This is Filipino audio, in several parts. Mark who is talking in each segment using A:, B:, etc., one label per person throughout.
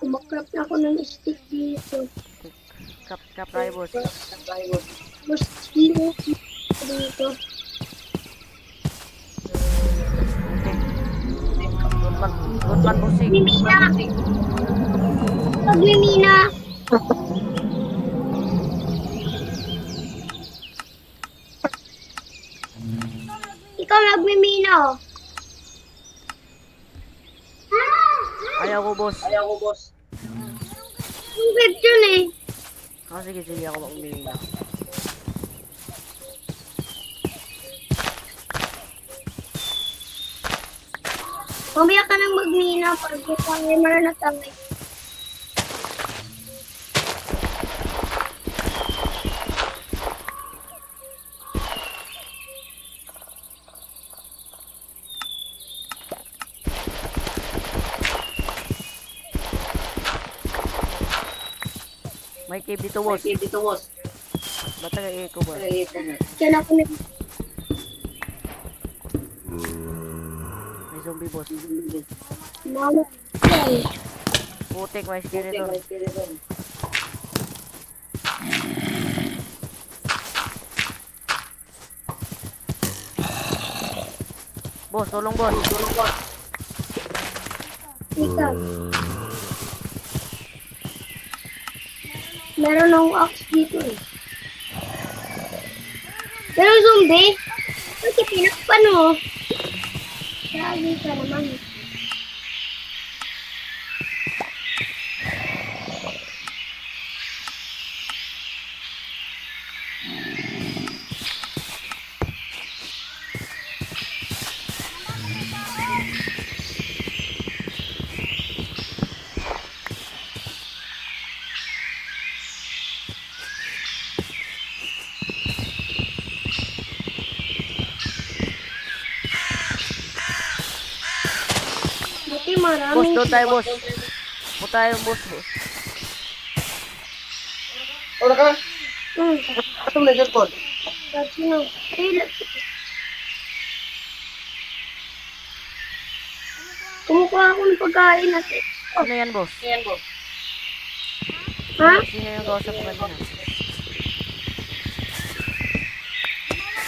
A: Kumakrap na ako ng stick dito.
B: Kap tayo, boss.
A: Mas kilo dito.
B: Good man, bossing.
A: Mimina! Pagmimina! Ikaw nagmimina oh.
B: Ayaw ko, boss.
A: Ang bed yun eh.
B: Sige, ako mag-umina.
A: Mamaya ka nang magmina pag timer na tangay.
B: May cave dito, boss. Ba't taga-echo ba?
A: Diyan ako na.
B: May zombie, boss.
A: Mama.
B: Putik, may skeleton. Boss, tulong, boss.
A: Ikaw. Meron akong axe dito eh. Pero zombie? Kasi pinakpan mo. Sabi ka naman. Buti marami.
B: Boss, doon tayo, boss. Punta tayo, boss.
C: Wala ka? Ito mo na dyan, Paul.
A: Kasi no. Kumukuha ako ng pagkain natin.
B: Ano yan, boss?
A: Ha?
B: Sino yung kausap ko kanina?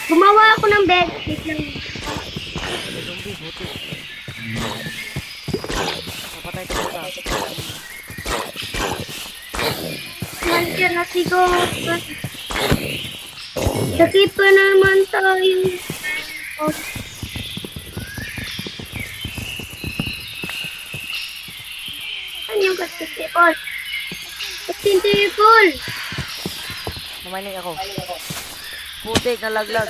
A: Gumawa ako ng bed. Wait lang.
B: Zombie, butik. Napatay ka ba?
A: Nandiyan na si Ghost. Sakit pa naman tayo. Oh. Ano yung kasitipol? Kasitipol!
B: Namanig ako. Putik, nalaglag.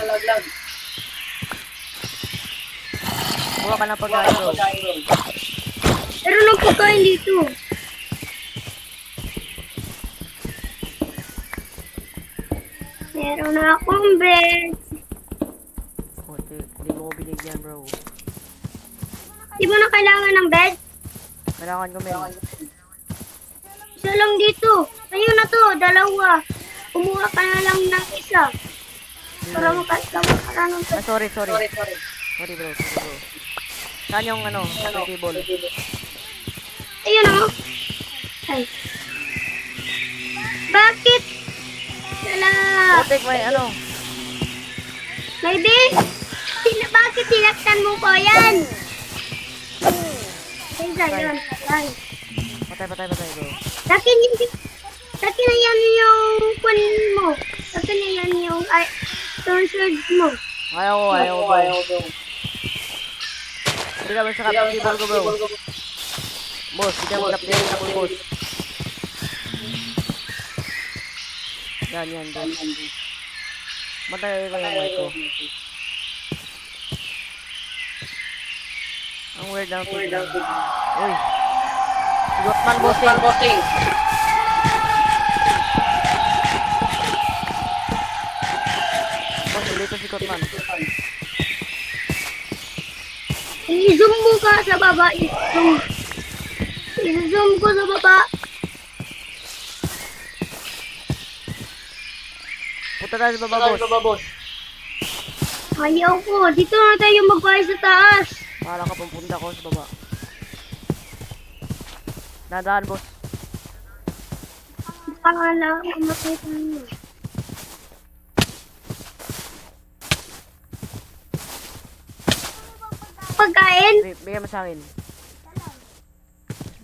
B: Buka ka ng pagkain, bro.
A: Pero nang pagkain dito. Meron na akong bed.
B: Putik, hindi mo ko binigyan, bro.
A: Di mo na kailangan ng bed?
B: Kailangan ko, men.
A: Isa lang dito. Ayun na to, dalawa. Kumuha ka na lang ng isa. Para makakaroon ng
B: Sorry, bro. Sorry, bro. Saan yung, table?
A: Ayun o. Ay. Bakit? Wala.
B: Putik, may
A: May bin. Bakit sinaktan mo ko yan? Isa yun. Ay.
B: Patay, bro.
A: Sakin na yan yung kun mo. Sakin na yan yung sword mo.
B: Ayaw ko. Hindi ka ba sa captain table ko, bro? Boss, hindi ka mo captain table, boss. Yan, boss. Matay ko yung mic ko. Ang weird lang ito. Uy. Sigotman, bossing. Boss, dito si Kotman.
A: I-zoom mo ka sa baba. I-zoom ko sa baba.
B: Punta tayo sa baba, boss.
A: Ayaw ko. Dito na tayo magbahay sa taas.
B: Pahala ka, pupunta ko sa baba. Nadaan, boss.
A: Akala ko makita mo. Pagkain?
B: Bigyan mo sa akin.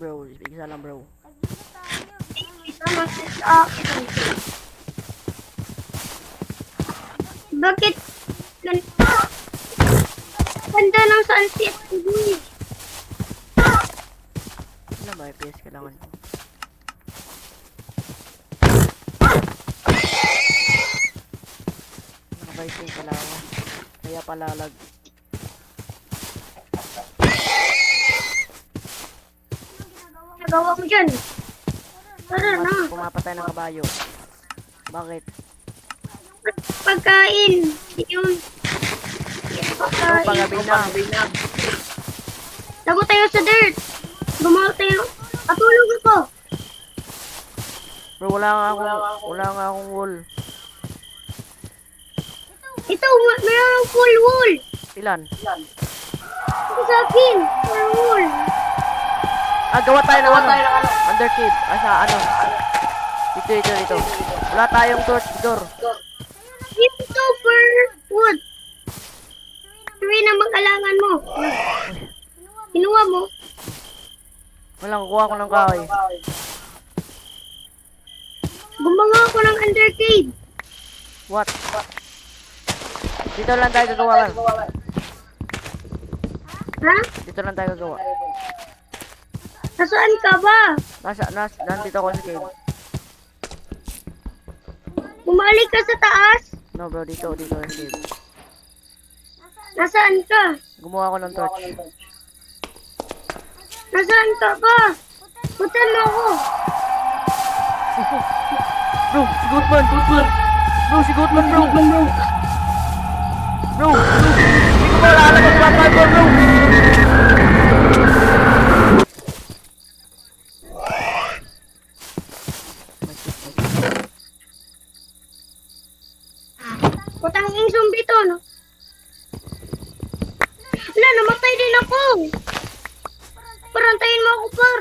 B: Bro, isa lang bro.
A: Tama sa akin. Bakit ganito? Ganda ng sunset.
B: Ano ba, FPS kailangan ko? Naka-vising pala ako. Kaya palalag.
A: Nagawa mo dyan. Tara na.
B: Pumapatay ng kabayo. Bakit?
A: Pagkain. Yun.
B: Bro, pagabi na.
A: Lago tayo sa dirt. Gumawa tayo. Patulog ako.
B: Bro, wala nga akong wool.
A: Ito, mayroong full wool.
B: Ilan?
A: Ito sa akin. Full wool.
B: Ah, gawa tayo ng ano? Undercave. Ah, sa ano? Dito. Wala tayong torch door.
A: Ito for wood. Tuwi na mag-alangan mo. Kinuha mo.
B: Walang kukuha ko ng kahoy.
A: Gumawa ako ng undercave.
B: What? Dito lang tayo gagawa lang.
A: Ha?
B: Dito lang tayo gagawa.
A: Nasaan ka ba?
B: Nandito ako sa cave.
A: Bumalik ka sa taas?
B: No bro, dito sa cave.
A: Nasaan ka?
B: Gumawa ako ng torch.
A: Nasaan ka ba? Putan mo ako.
B: Bro, si Goodman! Bro, si Goodman bro! Bro! Hindi ko maalala kung saan tayo bro!
A: Putang ing zombie to, no? Wala, namatay din ako. Parantayin mo ako, par.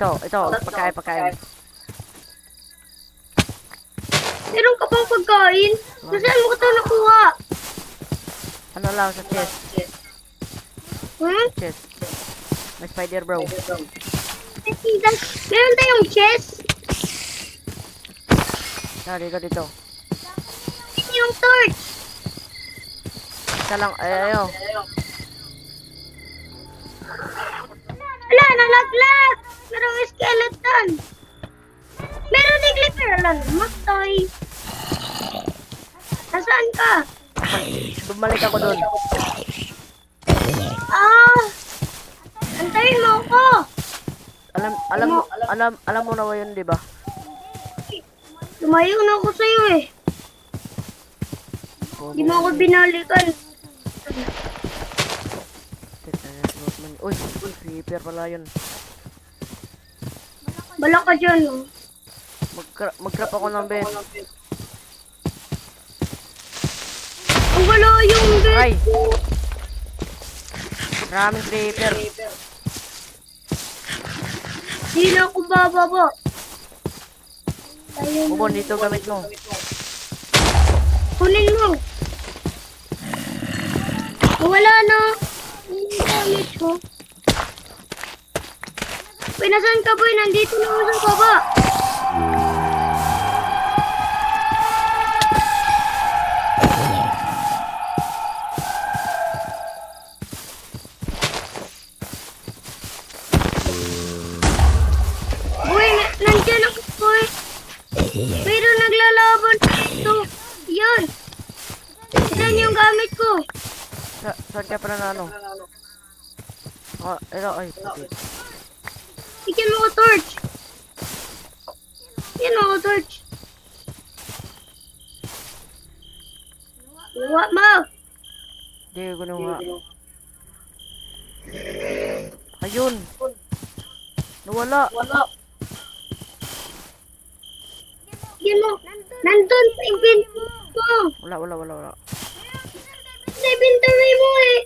B: Ito, pagkain.
A: Meron ka pang pagkain? Nasaan mo ito nakuha?
B: Ano lang sa chest? Chest. May spider bro.
A: Meron tayong chest.
B: Dito.
A: Yung torch.
B: Isa lang, ayaw.
A: Wala, nalaglag. Merong skeleton. Meron din clipper. Wala, namatay. Nasaan ka?
B: Bumalik ako doon.
A: Antayin mo ako.
B: Alam mo na ba yun, di ba?
A: Lumayo na ako sa'yo eh. Di mo ako binalikan.
B: Uy, creeper pala yun.
A: Bala ka dyan, oh.
B: Mag-crap ako ng bed.
A: Ang wala yung bed
B: Ay!
A: ko.
B: Maraming creeper.
A: Di na ako bababa. Ayun.
B: Bubon, dito gamit mo.
A: Kunin mo. Wala na. Yung gamit ko. Boy, nasaan ka, boy? Nandito na ako sa baba. Boy, nandiyan ako, boy. Pero naglalaban dito. Yan. Saan yung gamit ko?
B: Saan ka pala na ano? Ah, ito, ay, puti.
A: Bigyan mo ko torch. Bigyan mo ko torch. Iwa mo.
B: Hindi ko nawa. Ayun! Nawala!
A: Bigyan mo. Nandun sa inventory mo.
B: Wala.
A: Sa inventory mo eh.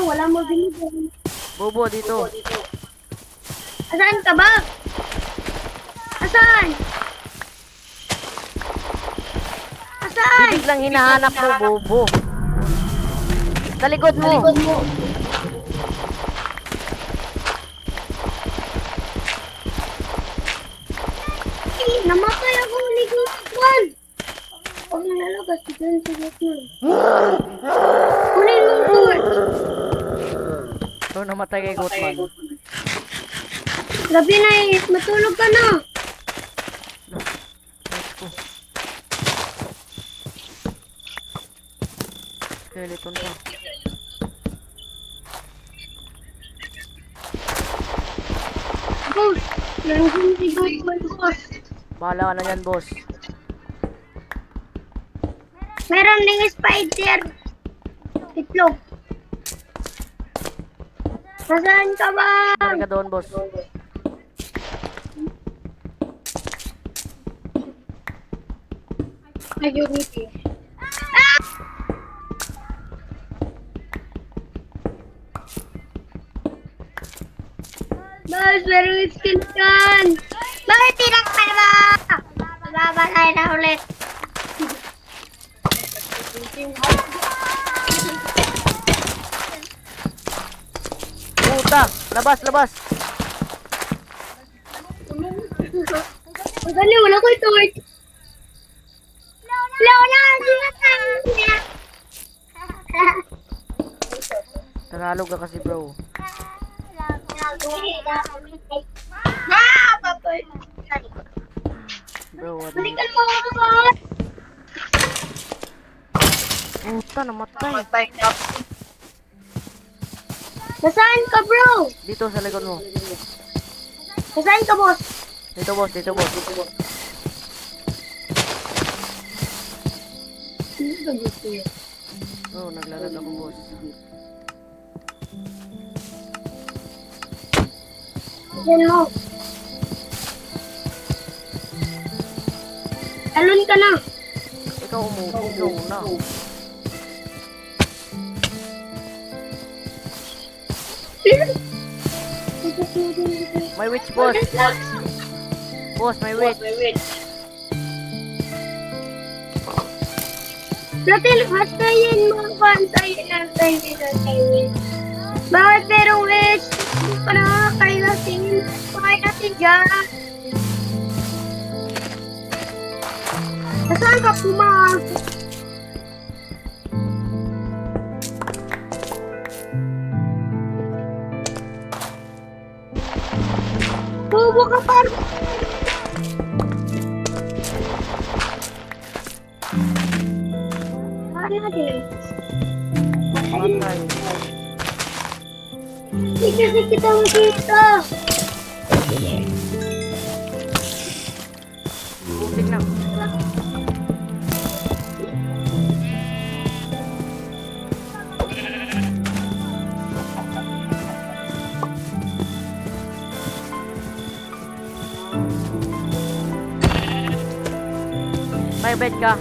A: Wala mo binigyan.
B: Bobo, dito.
A: Asan ka ba? Asan? Asan?
B: Bibig lang hinahanap mo, bobo. Sa likod mo.
A: Namatay ako ulit. Huwag na lalabas. Diyan sa gitna. Kunin mo ang torch.
B: So, namatay kay Goatman.
A: Gabi na eh. Matulog ka na.
B: Skeleton pa.
A: Boss. Nandiyan si Goatman, boss.
B: Bahala ka na dyan, boss.
A: Meron ding spider. Itlog. Nasaan ka ba?
B: Balik ka doon, boss.
A: Ayun ito. Boss, meron skin kan. Bakit tinakpan mo? Mababalay na ulit.
B: Puta! Labas, labas!
A: Ang galing, wala ko ito. Lola, hindi na tayo niya.
B: Tagalog ka kasi, bro.
A: Papoy.
B: Bro, what
A: Balikan mo ako, boss.
B: Puta, namatay.
A: Nasaan ka, bro?
B: Dito, sa likod mo.
A: Nasaan ka, boss?
B: Dito, boss. Dito, boss. Bro, naglalag ako, boss.
A: Diyan mo. Talon ka na.
B: Ikaw umupo na. May witch, boss. Boss, may witch.
A: Natin, hatayin mo ako. Antayin. Bakit merong witch? Hindi pa nakakailasin. Pakain natin dyan. Nasaan ka pumak? Bobo ka pa. Saan natin?
B: Matay.
A: Hindi kasi kita makita.
B: Putik na. May bed ka.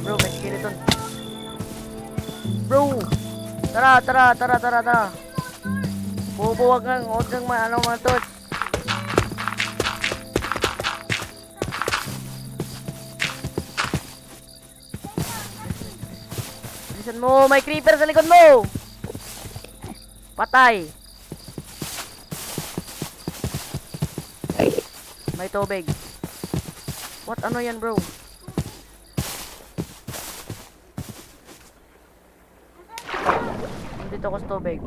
B: Bro, may skeleton. Bro! Tara. Bobo, wag kang mga torch. Listen mo, may creeper sa likod mo! Patay! May tubig. What? Ano yan, bro? Dito ako sa tubig.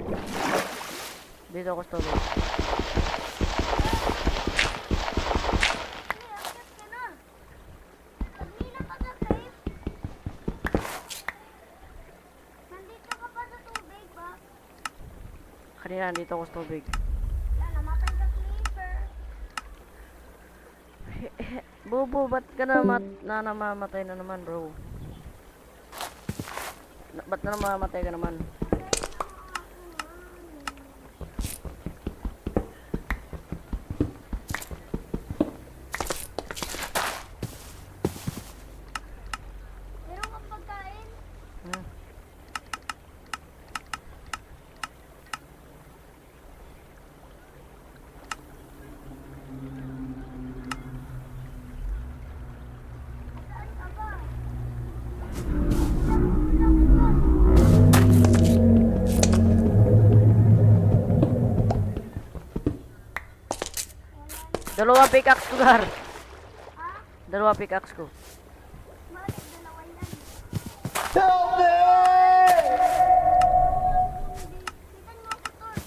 B: Kanina nandito ako sa tubig. Bobo, ba't ka namamatay na naman, bro? Ba't na namamatay ka naman?
A: Meron kang pagkain?
B: Hmm.
A: Saan ka ba?
B: Dalawa pickaxe ko, Gar.
A: Ha?
B: Dalawa pickaxe ko.
A: Bakit dalawa yan?
C: Help me!
A: Bitan mo ako, Tol.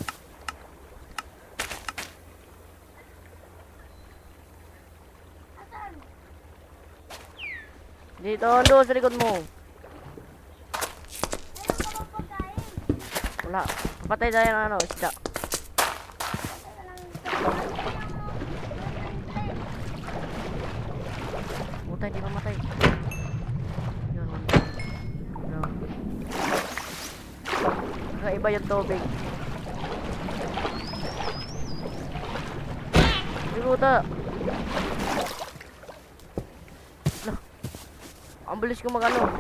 A: Asan?
B: Dito, ando sa likod mo.
A: Meron ka bang pagkain?
B: Wala. Papatay tayo ng ano, isda.
A: Teka lang.
B: Putay, di mamatay. Yun, man. No. Kakaiba yung tubig. Piluta. Lah. Ang bilis ko magano.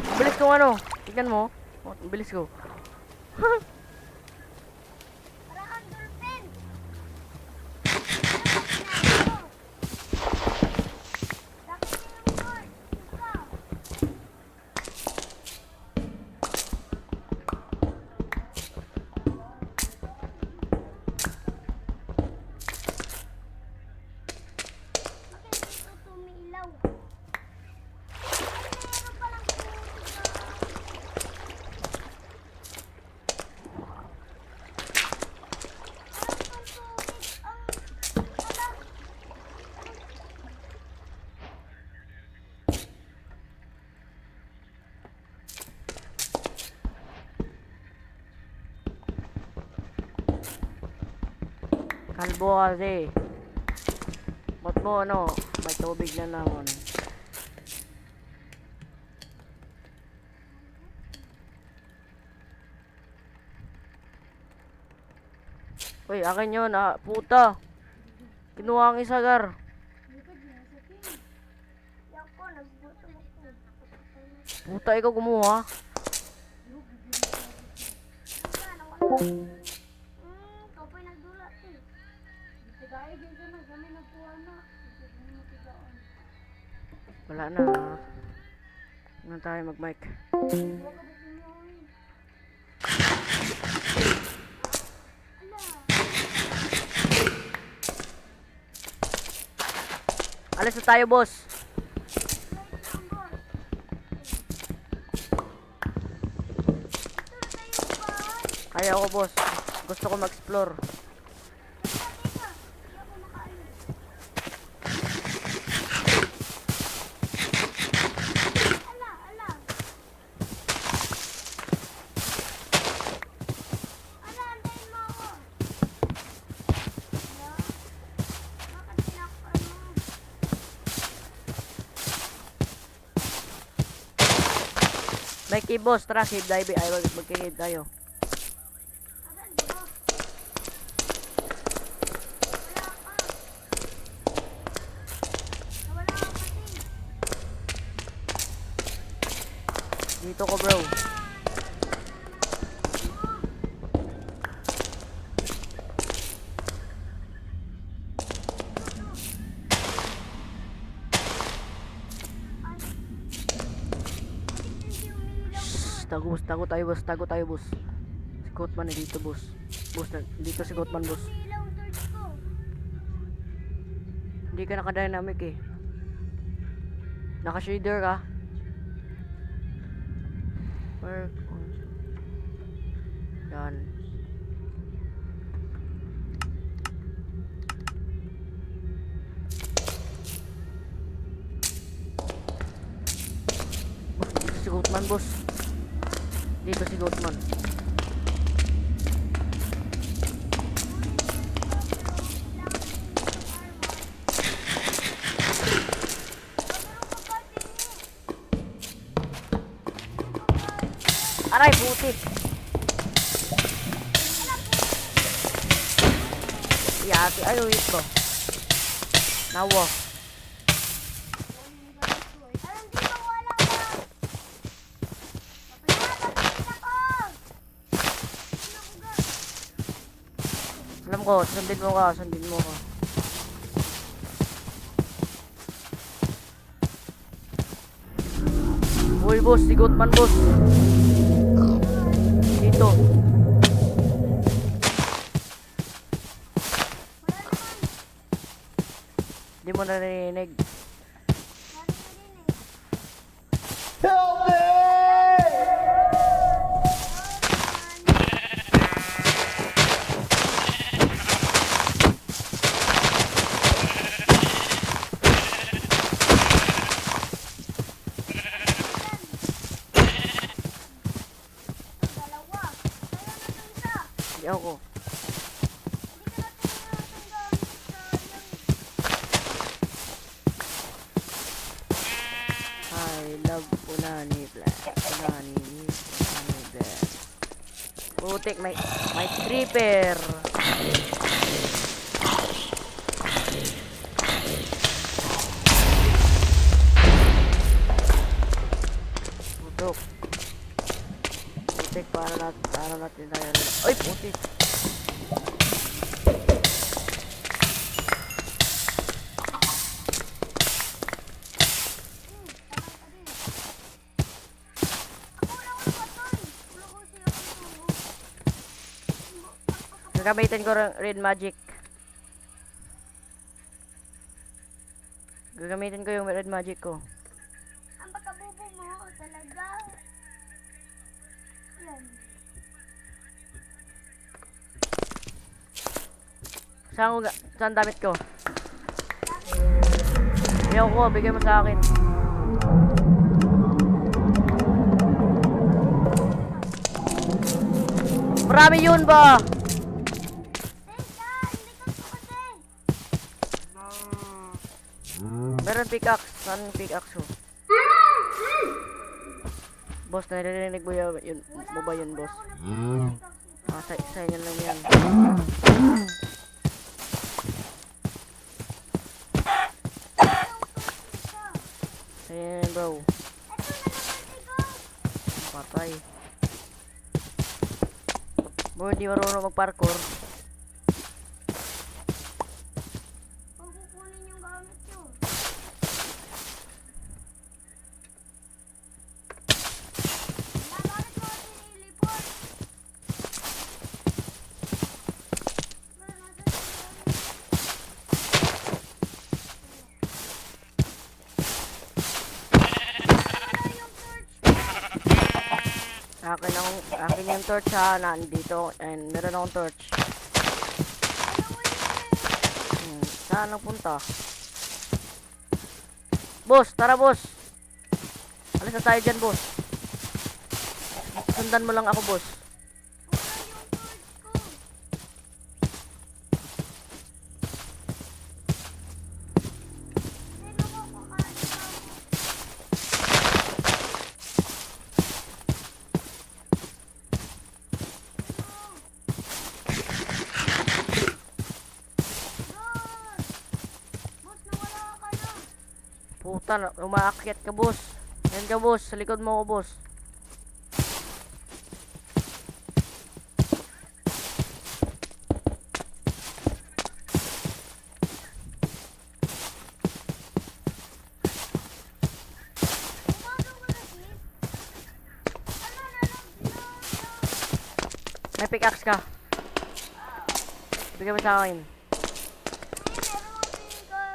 B: Ang bilis ko ano. Tignan mo. Oh, ang bilis ko.
A: Para kang dolphin. Ano ba ginagawa mo? Laki na yung sword. Ikaw. Bakit dito tumilaw? Meron palang tubig na. Parang ang tubig ang ala.
B: Kalbo kasi. Ba't mo ano? May tubig na naman. Uy, akin yun. Ah, puta. Kinuha ang isa, Gar.
A: Yako, nagbuto ako.
B: Puta, ikaw kumuha.
A: Saan? Wala. Ikaw pa'y nagdulat eh.
B: Wala na. Huwag na tayo mag-mic.
A: Ala.
B: Alis na tayo, boss.
A: Wait lang, boss. Ito na tayo ba?
B: Kaya ako, boss. Gusto ko mag-explore.
A: Teka, teka. Hindi ako makaalis. Ala, ala. Ala, antayin mo ako. Ala. Bakit tinakpan mo?
B: May key, boss. Tara, cave diving. Ay, mag-cave tayo.
A: Asan ba? Wala ka. Nawala ka kasi.
B: Dito ko, bro. Tago, tago tayo, boss. Tago tayo, boss. Si Goatman na dito, boss. Boss, dito si Goatman, boss.
A: Ilaw ang torch ko.
B: Hindi ka naka-dynamic eh. Naka-shader ka. Work on. Yan. Boss, dito si Goatman, boss. Dito si Goatman. Yati, ay, wait ko. Nawa.
A: Alam dito, wala ka. Napapagod ako.
B: Alam ko, sundin mo ka, sundin mo ka. Uy, boss, sigot man, boss. Dito. Di mo narinig.
C: Help me!
A: Dalawa. Kaya na ito isa.
B: Hindi ako.
A: Hindi ka natin yung gamit sa
B: I love Punani Black. Punani Black. Putik, may creeper. Putok. Putik, para natin tayo. Ay, putik. Gagamitin ko red magic. Gagamitin ko yung red magic ko.
A: Ang pagkabubo mo talaga. Yan.
B: Saan damit ko? Ayaw ko, bigay mo sa akin. Marami yun ba?
A: Teka, hindi ka kasi.
B: Meron pickaxe. Saan yung pickaxe ko? Boss, naririnig mo yun mo ba yun, boss? Ah, sa inyo lang yan. Sa inyo yan, bro. Patay. Bro, di marunong mag-parkour.
A: Huwag kukunin yung gamit nyo. Bakit mo kasi nilipot?
B: Akin yung torch ha, nandito. And meron akong torch. Saan nagpunta? Boss, tara boss. Alis na tayo dyan, boss. Sundan mo lang ako, boss. Puta, umaakyat ka, boss. Yan ka, boss. Sa likod mo ako, boss. May pickaxe ka. Bigyan mo sa akin.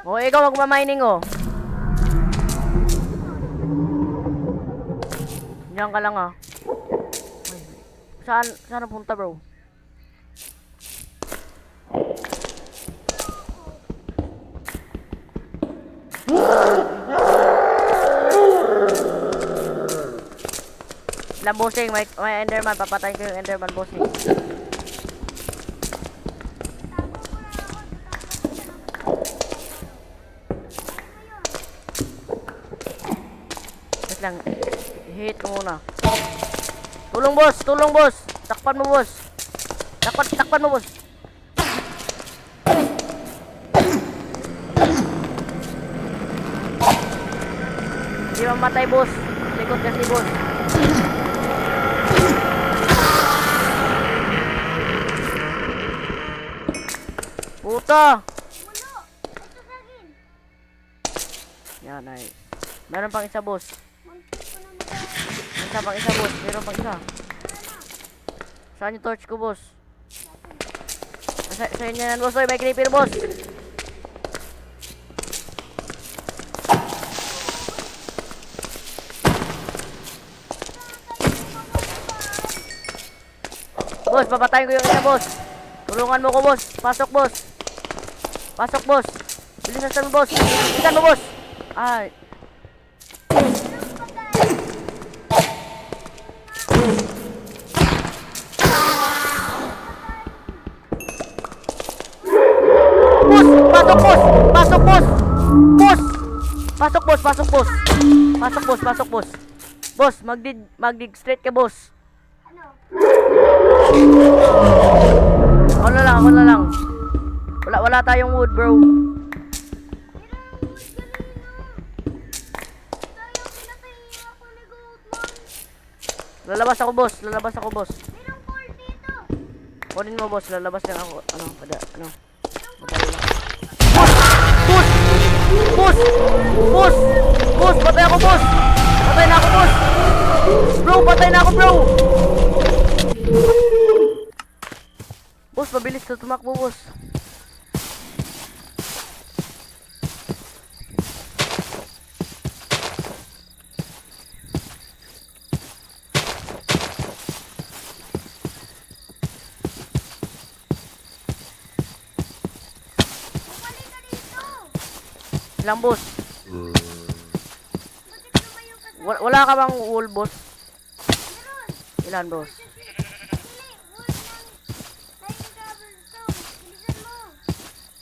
B: O, ikaw magmamining, oh. Diyan ka lang, ah. Saan punta, bro? Lang, bossing. May enderman. Papatayin ko yung enderman, bossing. Wait lang. Hit ko muna. Tulong, boss! Tulong, boss! Takpan mo, boss! Takpan mo, boss! mamatay, boss. Likod kasi, boss. Puta! Yan, nice. Meron pang isa, boss. Isa pang isa, boss. Meron pang isa. Saan yung torch ko, boss? Sa inyo yan, boss. Oy, may creeper, boss. Boss, papatayin ko yung isa, boss. Tulungan mo ko, boss. Pasok, boss. Pasok, boss. Bilisan mo, boss. Bilisan mo, boss. Ay. Boss, pasok, boss. Pasok, boss. Boss. Pasok, boss. Pasok, boss. Pasok, boss. Pasok, boss. Boss, magdig straight ka, boss. Ako na lang, ako na lang. Wala tayong wood, bro. Lalabas ako, boss. Lalabas ako, boss. Kunin mo, boss. Lalabas lang ako. Ano, ano. Patay lang. Boss! Boss! Boss! Boss! Patay ako, boss! Patay na ako, boss! Bro, patay na ako, bro! Boss, mabilis na tumakbo, boss. Ilang, boss? Wala ka bang wool, boss? Ilan, boss?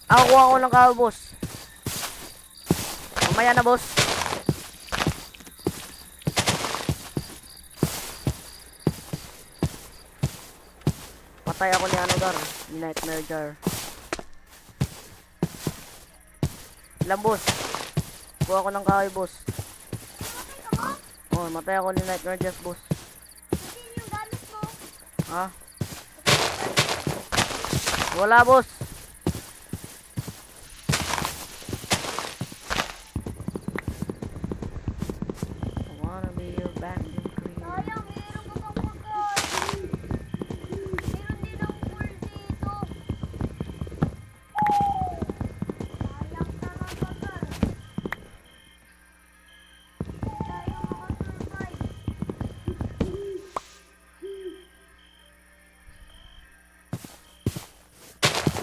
B: Ako kuha ko ng kahoy, boss. Mamaya na, boss. Patay ako ni Anogar. Ni Nightmare Jar. Ilan, boss? Kuha ko ng kahoy, boss. Oh, matay ako ni Nightmare Jar, boss. Ha? Wala, boss.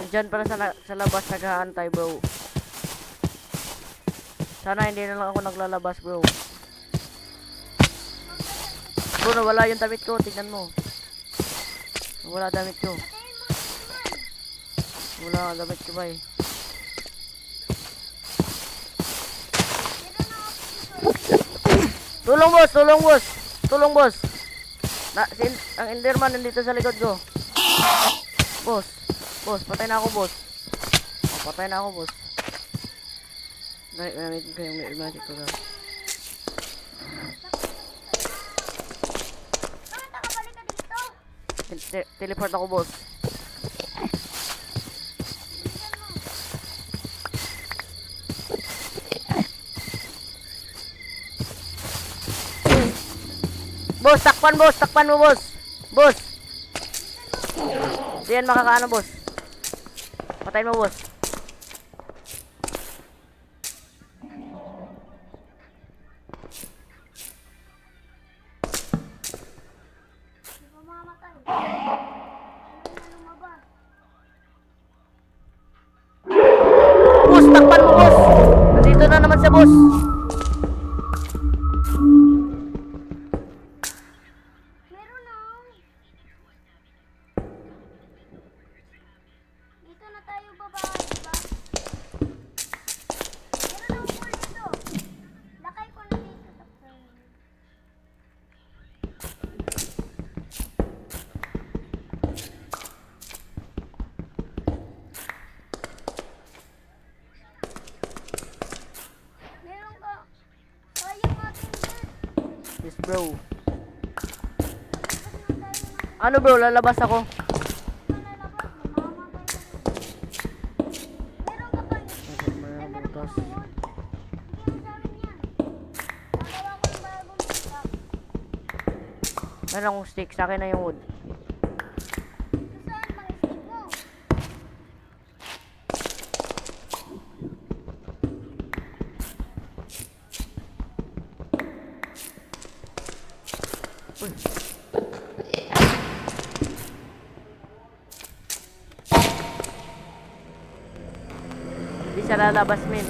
B: Diyan para sa labas nag-aantay, bro. Sana hindi na lang ako naglalabas, bro. Bro, nawala yung damit ko. Tingnan mo. Wala damit ko. Wala damit ko, bay. Tulong, boss! Tulong, boss! Tulong, boss! Ang Enderman nandito sa likod ko. Boss! Boss, patay na ako, boss. Oh, patay na ako, boss. Gamit ko yung magic ko, guys. Teleport ako, boss. Boss, takpan, boss. Takpan mo, boss. Boss. Diyan makakaano, boss. Patayin mo, boss. Boss, takpan mo, boss. Nandito na naman siya, boss.
A: Meron na. Dito na tayo, baba.
B: bro. Ano bro, lalabas ako. Mayroong butas. Meron akong stick, sa akin na yung wood. Hindi siya lalabas, men.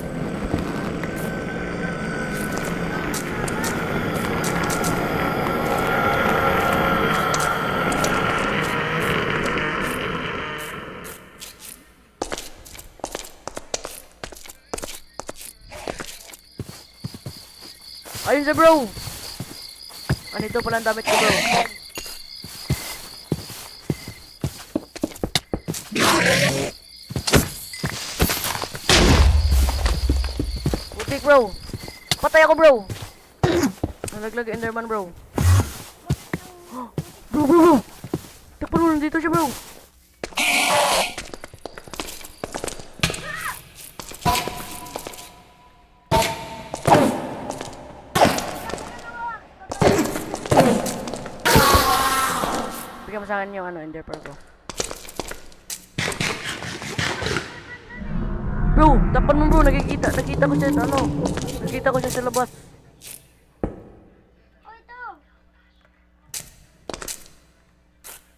B: Ayun siya, bro. Anito pala ang damit ko, bro. Putik, bro. Patay ako, bro. Nalaglag Enderman, bro. Bro. Takpan mo, nandito siya, bro. Bigyan mo sa akin yung ender pearl ko. Bro, tapan mo, bro. Nakita ko siya sa nakita ko siya sa labas.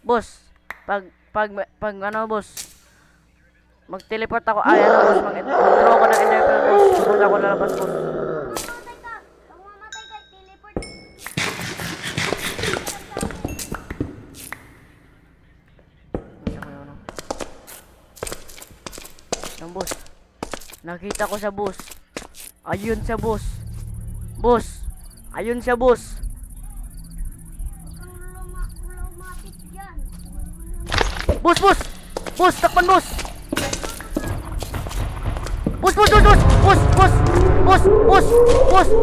B: Boss, pag ano, boss, mag-teleport ako. Ay, ano, boss, mag-throw ako ng ender pearl, boss. Punta ako lalabas, boss. Ang boss. Nakita ko sa boss. Ayun sa boss. Boss. Ayun sa boss. Boss. Boss, takpan boss. Boss.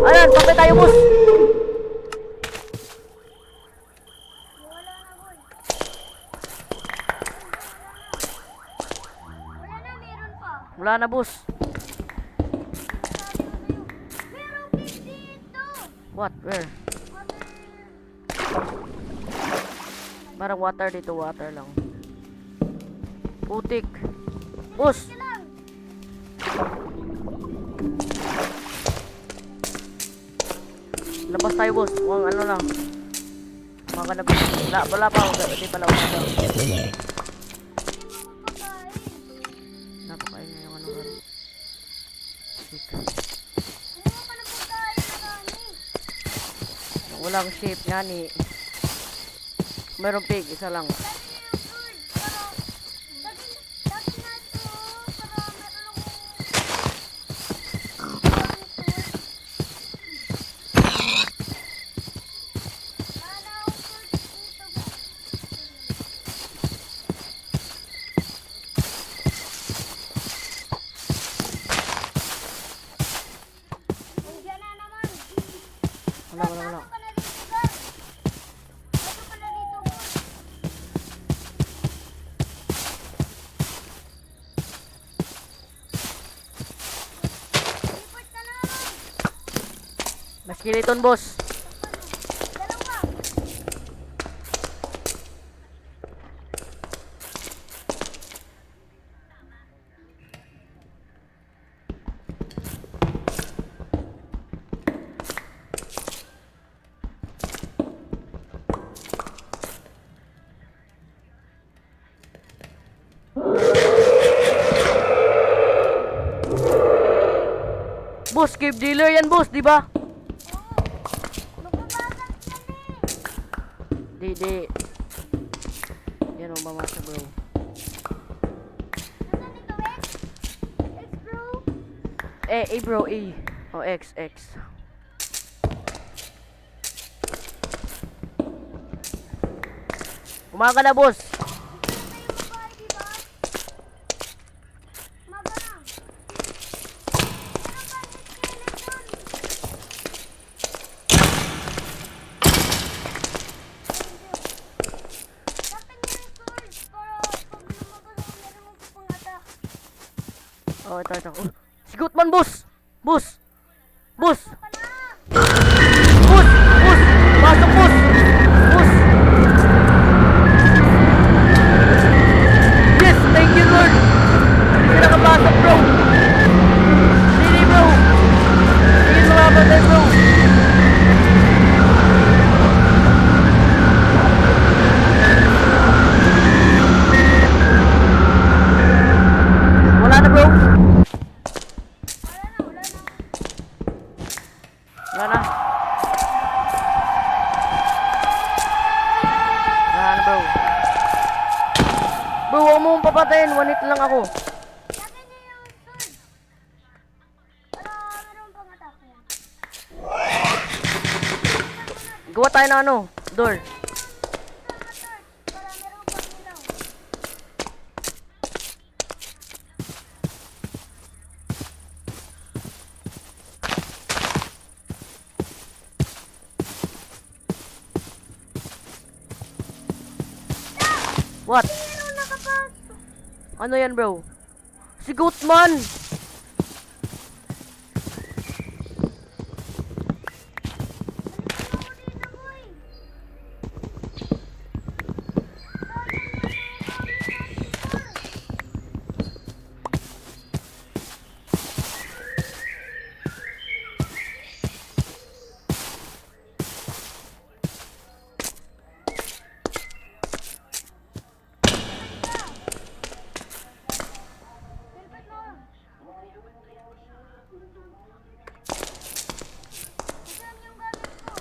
B: Ayan, patay tayo, boss. Wala na, boss. What? Where? Parang water dito, water lang. Putik. Boss. Labas tayo, boss. Huwag ano lang. Makanap. Wala pa. Hindi pala. Napakain na yung ano. Walang shape nga ni. Merong pig, isa lang. Wala. Mas skeleton, boss. Boss, cave dealer yan, boss, di ba? Di. Yan o, mamasa, bro. Bro, E. O, X. Umaga na, boss. Oh, ito. Oh, sigot man, boss! Boss! Boss! Boss! Boss! Pasok, boss! Boss! Yes! Thank you, Lord! Hindi nakapasok, bro! Hindi, bro! Hindi lumapatay, bro! Wala na, bro! Wala na. Wala na, bro. Bro, huwag mo mong papatayin. 1 hit lang ako.
A: Sabi niya yung sword. Meron pang atake yan.
B: Gawa tayo ng ano? Door.
A: Para meron pang ilaw.
B: What?
A: Meron nakapasok.
B: Ano yan, bro? Si Goatman!
A: Ako dito, boy. Silpat mo. Saan yung gamit ko?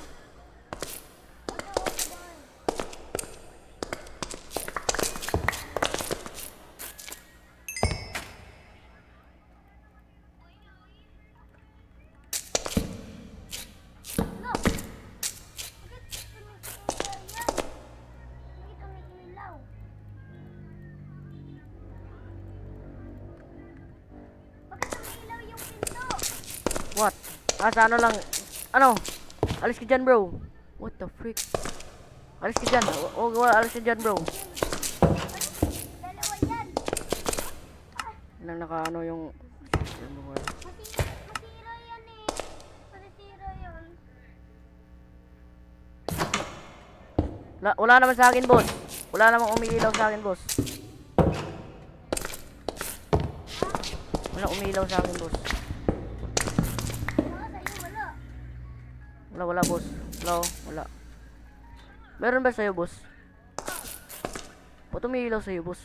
A: Ito, boy. No! Bakit tumitingin yan? Bakit tumitinglaw? Bakit tumilaw yung pinto?
B: What? Ah, sa ano lang? Ano? Alis ka dyan, bro. What the freak? Alis ka dyan. Alis ka dyan, bro.
A: Dalawa yan.
B: Nang naka ano yung...
A: Masira yan eh. Masira yan.
B: Wala naman sa akin, boss. Wala namang umiilaw sa akin, boss. Wala umiilaw sa akin, boss.
A: Baka sa'yo wala.
B: Wala, boss. Wala. Meron ba sa'yo, boss? Ba't umiilaw sa'yo, boss?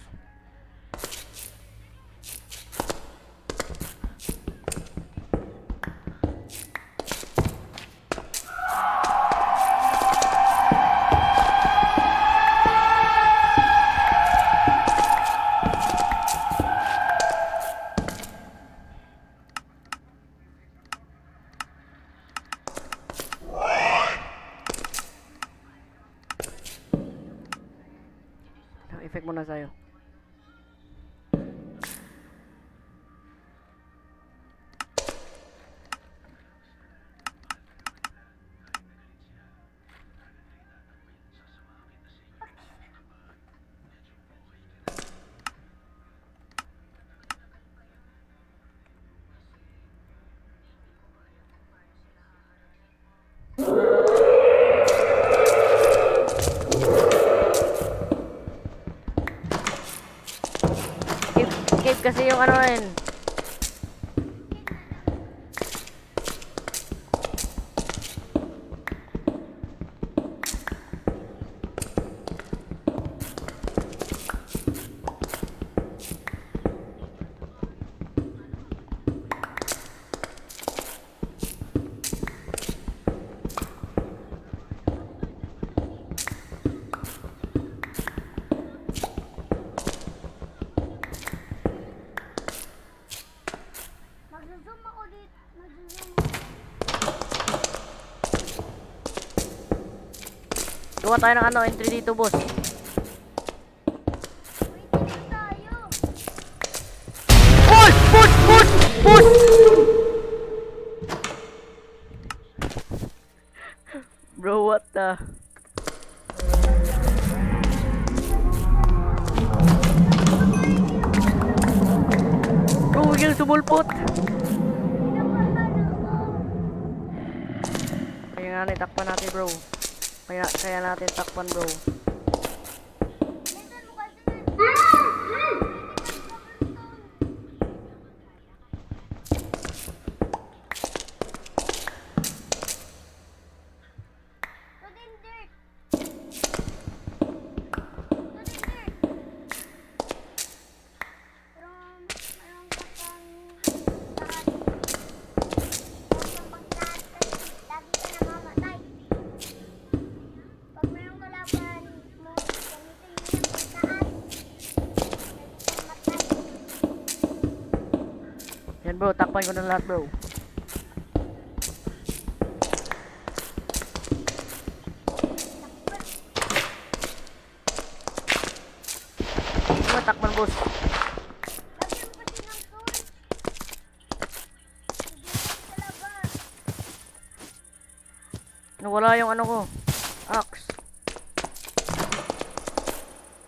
B: Effect muna sa'yo. Cave kasi yung ano rin.
A: Magzo-zoom ako dito. Magzo-zoom.
B: Gawa tayo ng ano, entry dito, boss.
A: Wait, dito tayo.
B: Push! Push! Push! Push! Bro, what the? Bro, we can sumulpot. Kaya nga natin, takpan natin bro. Kaya natin takpan bro. Yan bro, takpan ko na lahat bro. Ano takpan boss? Nawala yung ano ko. Axe.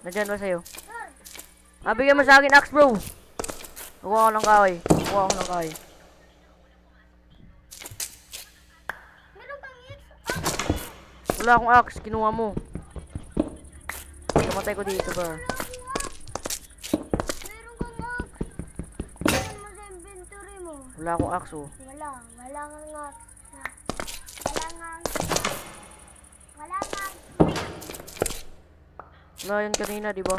B: Nandyan ba sa'yo? Bigyan mo sa akin axe bro. Kuha ko ng kahoy. Kuha ko ng kahoy. Wala akong axe, kinuha mo. Kamatay ko dito bro. Wala akong axe oh.
A: Wala nga.
B: Wala yun kanina, di ba?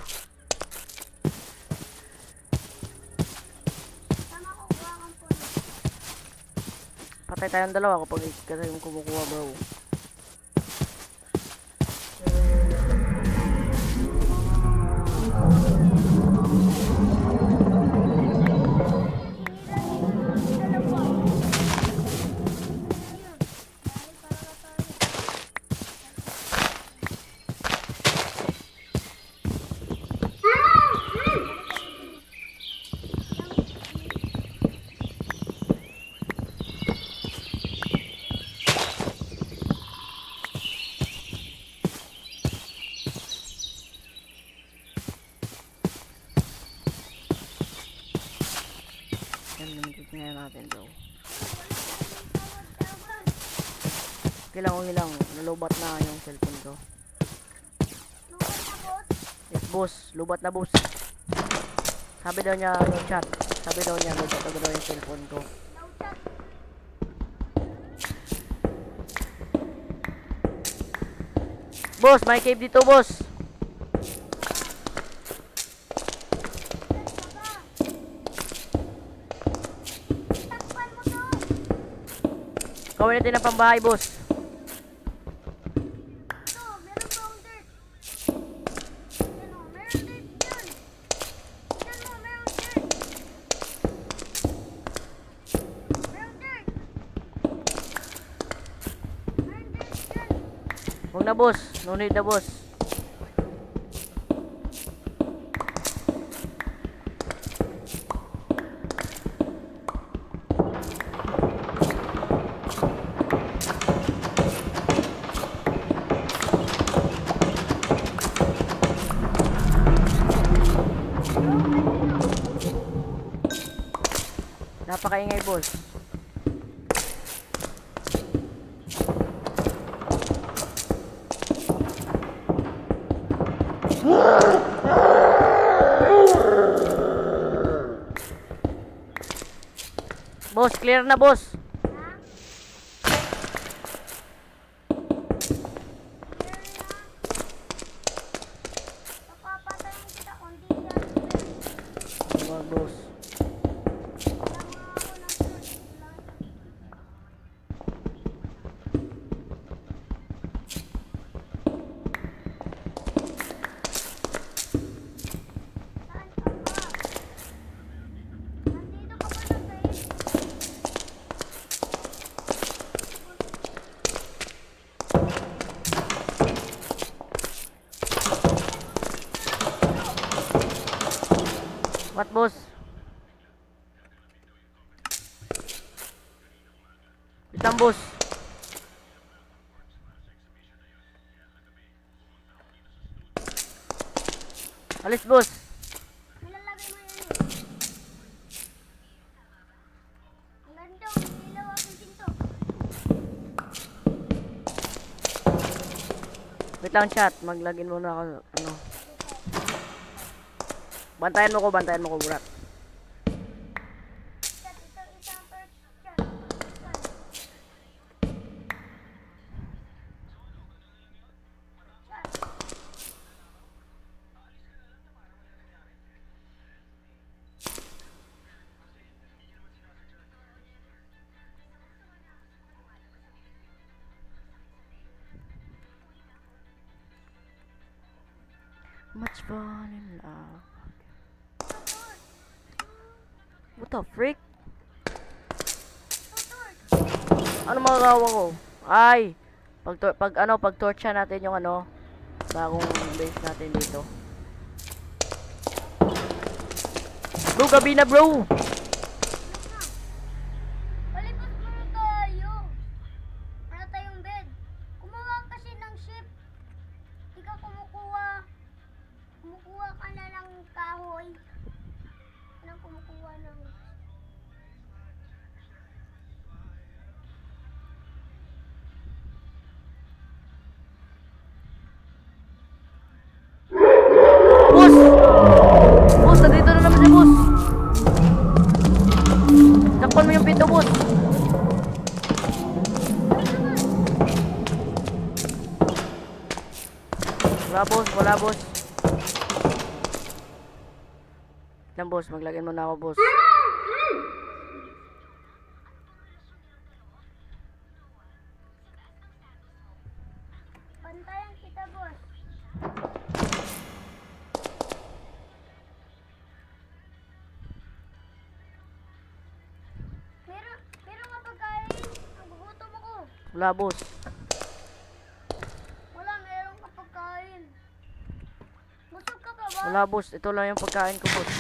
B: Patay tayong dalawa kapag kasi yung kumukuha bro. Yan, namitignan natin bro. Kailangan nalubat na yung cellphone ko. Yes boss, lubat na boss. Sabi daw niya yung chat. Sabi daw niya lubat na daw yung cellphone ko. Boss, may cave dito boss. Gawin natin ang pambahay boss. Huwag na boss, no need na boss. Napakaingay boss. Boss, clear na boss. Wag boss. What boss? Itang boss. Alis boss. Wait lang chat, maglagin muna ako, ano. Bantayan mo ko, Burak.
A: Chat, isang first chat.
B: Much fun in love. What the freak? Ano magagawa ko? Ay! Pag torcha natin yung ano, bagong base natin dito. Bro, gabi na bro!
A: Palibot muna tayo. Wala tayong bed. Kumuha kasi ng ship. Di ka kumukuha. Kumukuha ka na ng kahoy. Anong kumukuha ng...
B: Boss! Boss, nandito na naman si boss! Takpan mo yung pinto, boss! Wala boss, wala boss. Lang boss, maglagyan mo na ako boss.
A: Bantayan kita, boss. Meron nga pagkain. Nagugutom ako.
B: Wala boss.
A: Wala, meron ka pagkain. Busog ka pa ba?
B: Wala boss, ito lang yung pagkain ko boss.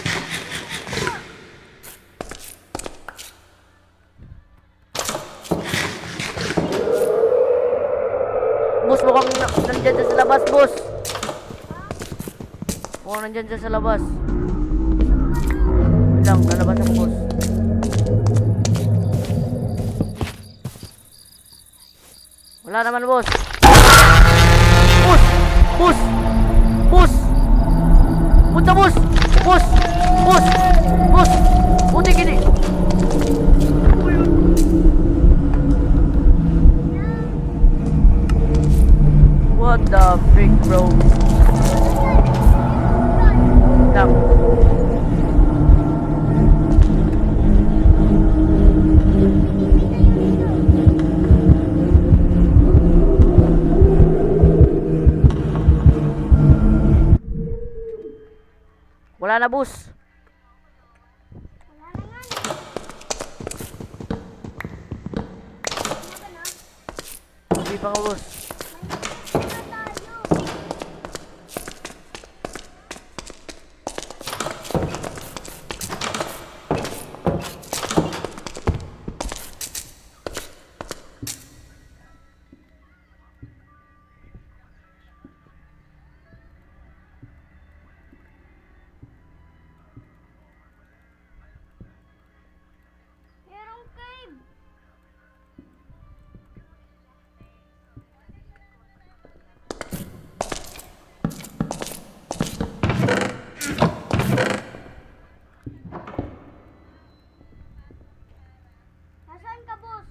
B: Boss, mukhang nandyan siya sa labas, boss. Mukhang nandyan siya sa labas. Wait lang, lalabas ako, boss. Wala naman, boss. Boss! Boss! Boss! Punta, boss! Boss! Boss! Boss! Buti gini! What the frick, bro? Lang. Wala na, boss.
A: Wala na nga. Ano ba na?
B: Hindi pa nga, boss.
A: May na tayo. Merong cave. Nasaan ka, boss?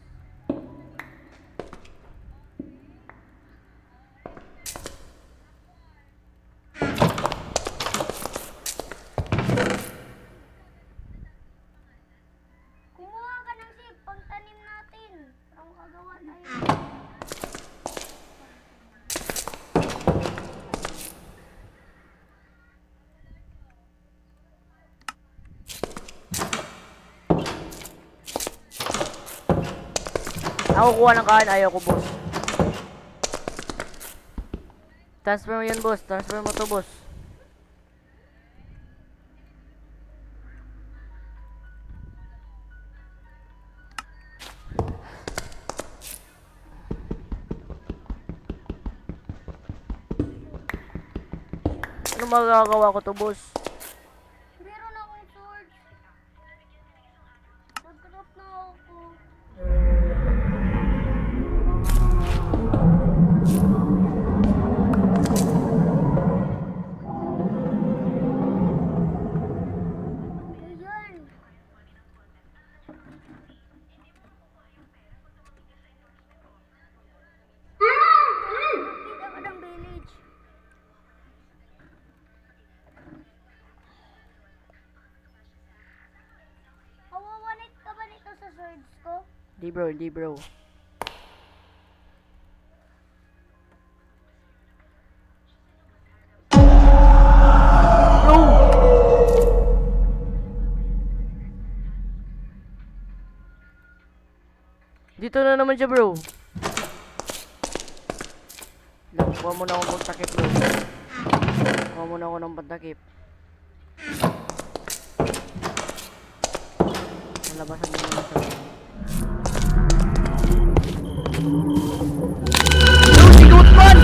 A: Kumuha ka ng sip, pagtanim natin. Para makagawa tayo.
B: Ako kuha ng kain, ayaw ko, boss. Transfer mo yun, boss. Transfer mo to, boss. Ano magagawa ko to, boss?
A: Meron akong sword. Nag-drop na ako.
B: Hindi bro. Dito na naman siya bro. Kuha muna ako ng takip bro. Kuha muna ako ng pantakip. Nalabasan mo naman sa bro. Si Goodman!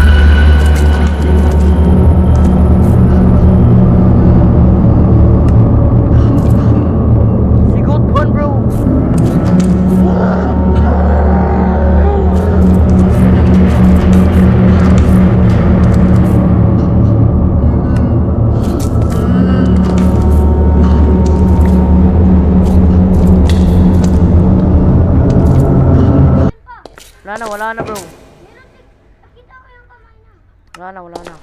B: Si Goodman bro! Wala na bro.
A: Nakita ko yung kamay na.
B: Wala na.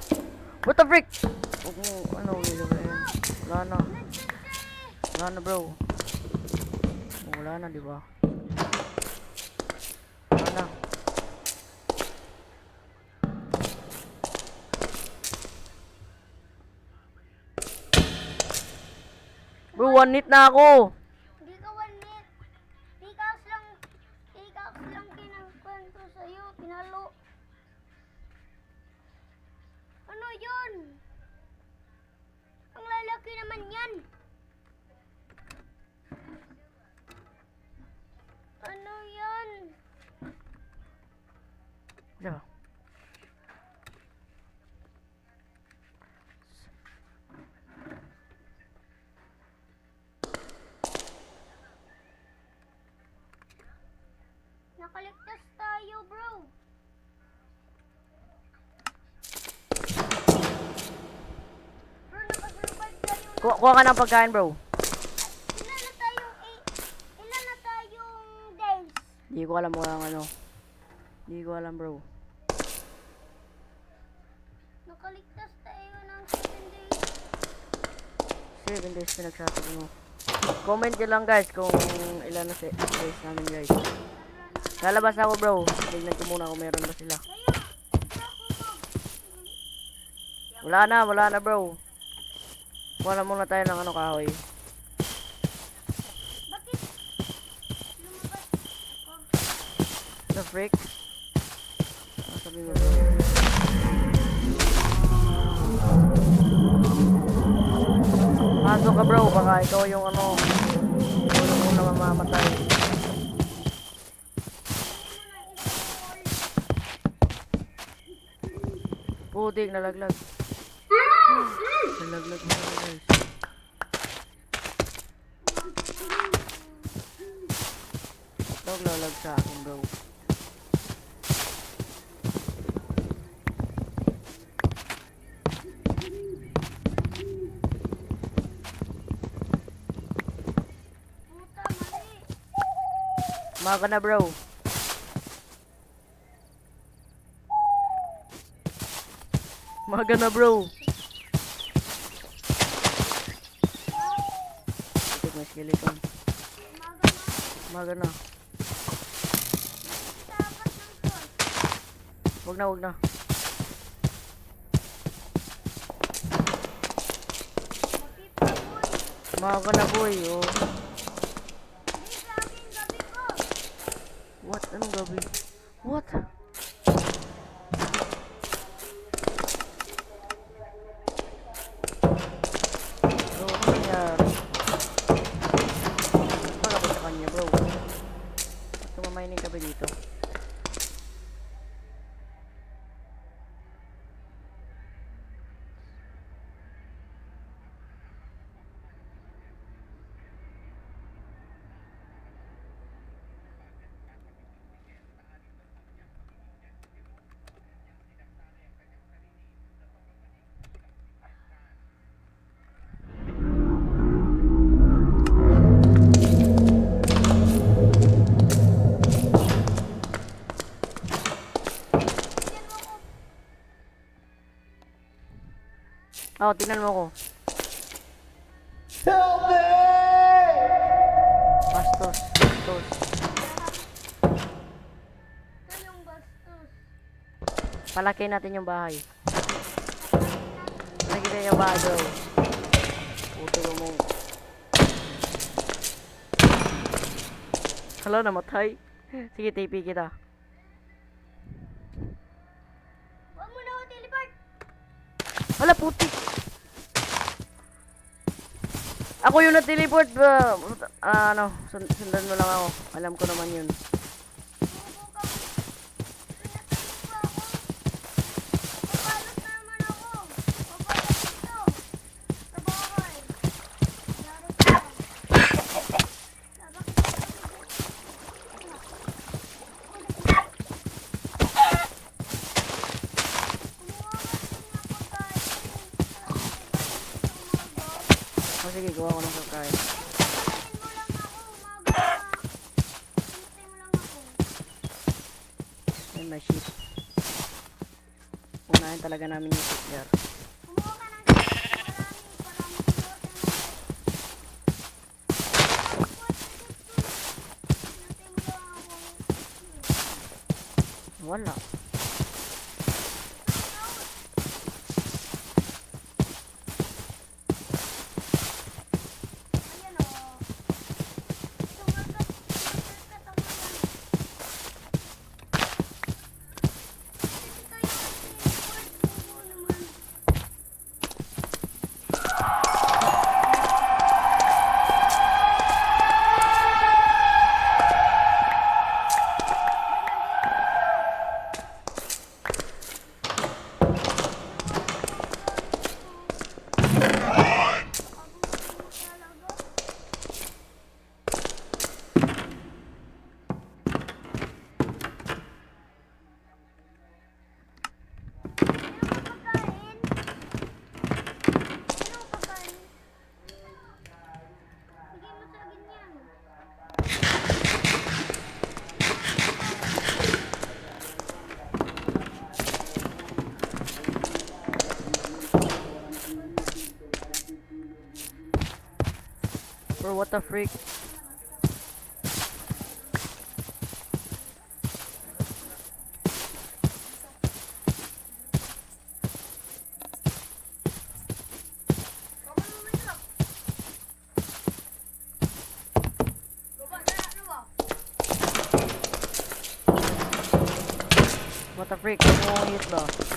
B: What the frick? Huwag mo, ano, wala na. Wala na bro. Wala na, di ba? Wala na. Bro, 1 hit na ako.
A: Hindi ka one hit. Pickaxe lang kinagkwento sa'yo. Pinalo. Ano yun? Ang lalaki naman yan. Ano yan?
B: Diba?
A: Nakaligtas tayo, bro. Bro, nakasurvive tayo.
B: Kuha ka ng pagkain bro.
A: Ilan na tayong days?
B: Hindi ko alam kung ano. Hindi ko alam bro.
A: Nakaligtas tayo ng 7 days.
B: 7 days pinagsasabi mo. Comment nyo lang guys kung ilan na days namin guys. Lalabas ako bro. Tignan ko muna kung meron ba sila. Wala na bro. Wala muna tayo ng ano kahoy.
A: Bakit? Lumabas.
B: The frick? Ano sabi mo bro? Pasok ka bro. Baka ikaw yung ano. Ikaw yung una mamamatay. Putik, nalaglag. Nalaglag mo na guys. Naglalag sa akin bro.
A: Puta, mali.
B: Umaga na bro. Umaga na bro. Putik, may skeleton.
A: Umaga na.
B: Umaga na.
A: Tapat ng sol.
B: Wag na.
A: Mapipaboy.
B: Umaga na boy. Oh.
A: Hindi sa akin gabi ko.
B: What? Anong gabi? What? Bro, ano nangyari? Wala ko sa kanya bro. Ba't tumamining ka ba dito? Oh, tingnan mo ko.
C: Help me!
B: Bastos. Palaki natin yung bahay. Palaki natin yung bahay, bro. Puto mo. Hello, namatay. Sige, TP kita.
A: Huwag mo na ako teleport.
B: Hala, puti. Ako yung na-teleport ba? Ano, sundan mo lang ako. Alam ko naman yun.
A: Bobo ka. Pinatay pa ako. Papalos na naman ako. Papalos dito. Sa bahay. Yari ka. Labak
B: O sige, gawa ko ng kakain. Ayun, may sheep. Unahin talaga namin yung shipyard. Wala. Bro, what the freak? What the freak? Ano mo hit ba?